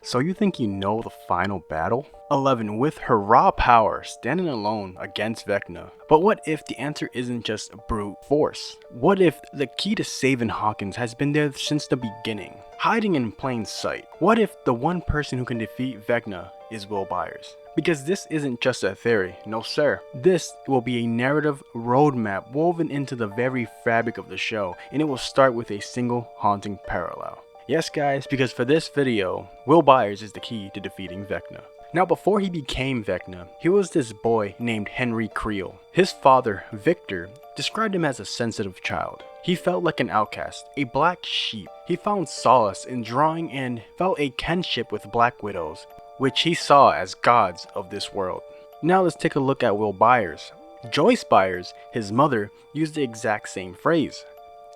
So you think you know the final battle? 11 with her raw power standing alone against Vecna. But what if the answer isn't just brute force? What if the key to saving Hawkins has been there since the beginning, hiding in plain sight? What if the one person who can defeat Vecna is Will Byers? Because this isn't just a theory, no sir. This will be a narrative roadmap woven into the very fabric of the show, and it will start with a single haunting parallel. Yes guys, because for this video, Will Byers is the key to defeating Vecna. Now before he became Vecna, he was this boy named Henry Creel. His father, Victor, described him as a sensitive child. He felt like an outcast, a black sheep. He found solace in drawing and felt a kinship with black widows, which he saw as gods of this world. Now let's take a look at Will Byers. Joyce Byers, his mother, used the exact same phrase.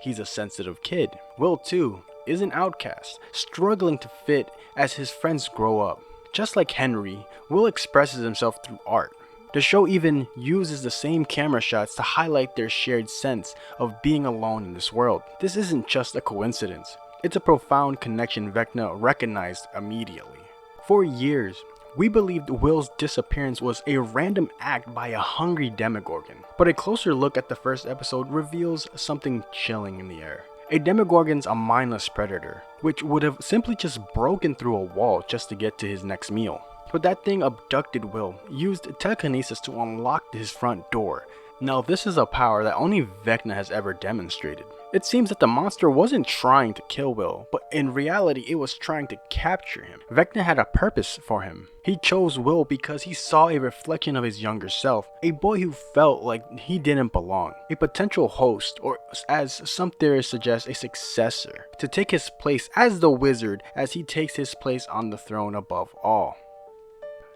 He's a sensitive kid. Will too is an outcast, struggling to fit as his friends grow up. Just like Henry, Will expresses himself through art. The show even uses the same camera shots to highlight their shared sense of being alone in this world. This isn't just a coincidence. It's a profound connection Vecna recognized immediately. For years, we believed Will's disappearance was a random act by a hungry Demogorgon. But a closer look at the first episode reveals something chilling in the air. A Demogorgon's a mindless predator, which would have simply just broken through a wall just to get to his next meal. But that thing abducted Will, used telekinesis to unlock his front door. Now this is a power that only Vecna has ever demonstrated. It seems that the monster wasn't trying to kill Will, but in reality it was trying to capture him. Vecna had a purpose for him. He chose Will because he saw a reflection of his younger self, a boy who felt like he didn't belong, a potential host, or as some theorists suggest, a successor, to take his place as the wizard as he takes his place on the throne above all.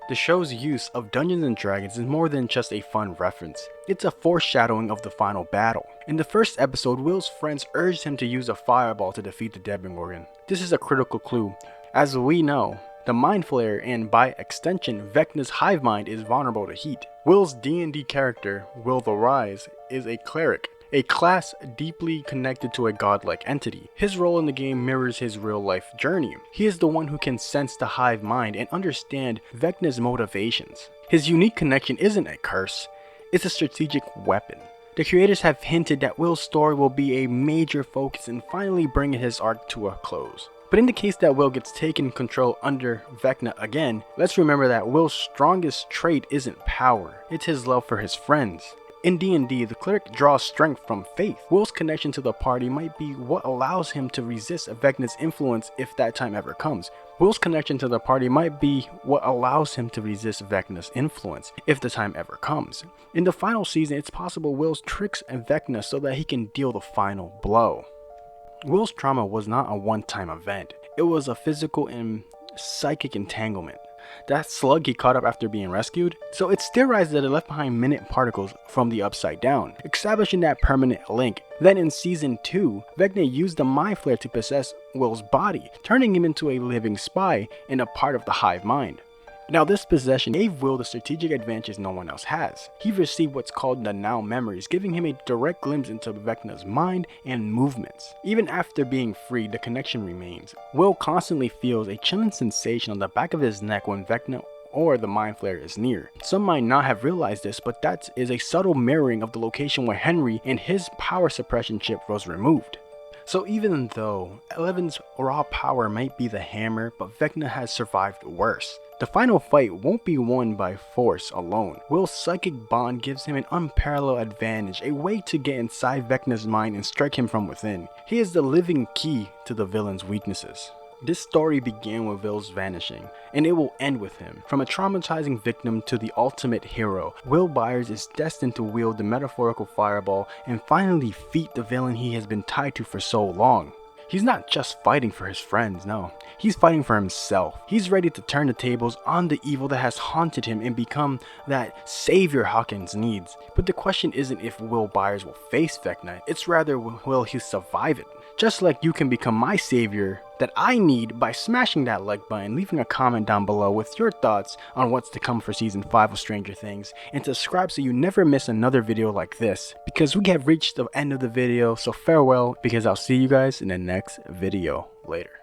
The show's use of Dungeons and Dragons is more than just a fun reference. It's a foreshadowing of the final battle. In the first episode, Will's friends urged him to use a fireball to defeat the Demogorgon. This is a critical clue. As we know, the Mind Flayer and by extension, Vecna's hive mind is vulnerable to heat. Will's D&D character, Will the Rise, is a cleric, a class deeply connected to a godlike entity. His role in the game mirrors his real-life journey. He is the one who can sense the hive mind and understand Vecna's motivations. His unique connection isn't a curse, it's a strategic weapon. The creators have hinted that Will's story will be a major focus in finally bringing his arc to a close. But in the case that Will gets taken control under Vecna again, let's remember that Will's strongest trait isn't power, it's his love for his friends. In D&D, the cleric draws strength from faith. Will's connection to the party might be what allows him to resist Vecna's influence if that time ever comes. Will's connection to the party might be what allows him to resist Vecna's influence if the time ever comes. In the final season, it's possible Will tricks Vecna so that he can deal the final blow. Will's trauma was not a one-time event. It was a physical and psychic entanglement. That slug he caught up after being rescued, so it's theorized that it left behind minute particles from the Upside Down, establishing that permanent link. Then in season 2, Vecna used the Mind Flayer to possess Will's body, turning him into a living spy and a part of the hive mind. Now this possession gave Will the strategic advantage no one else has. He received what's called the Now Memories, giving him a direct glimpse into Vecna's mind and movements. Even after being freed, the connection remains. Will constantly feels a chilling sensation on the back of his neck when Vecna or the Mind Flayer is near. Some might not have realized this, but that is a subtle mirroring of the location where Henry and his power suppression chip was removed. So even though 11's raw power might be the hammer, but Vecna has survived worse. The final fight won't be won by force alone. Will's psychic bond gives him an unparalleled advantage, a way to get inside Vecna's mind and strike him from within. He is the living key to the villain's weaknesses. This story began with Will's vanishing, and it will end with him. From a traumatizing victim to the ultimate hero, Will Byers is destined to wield the metaphorical fireball and finally defeat the villain he has been tied to for so long. He's not just fighting for his friends, no. He's fighting for himself. He's ready to turn the tables on the evil that has haunted him and become that savior Hawkins needs. But the question isn't if Will Byers will face Vecna, it's rather will he survive it. Just like you can become my savior that I need by smashing that like button, leaving a comment down below with your thoughts on what's to come for season 5 of Stranger Things, and subscribe so you never miss another video like this, because we have reached the end of the video. So farewell, because I'll see you guys in the next video later.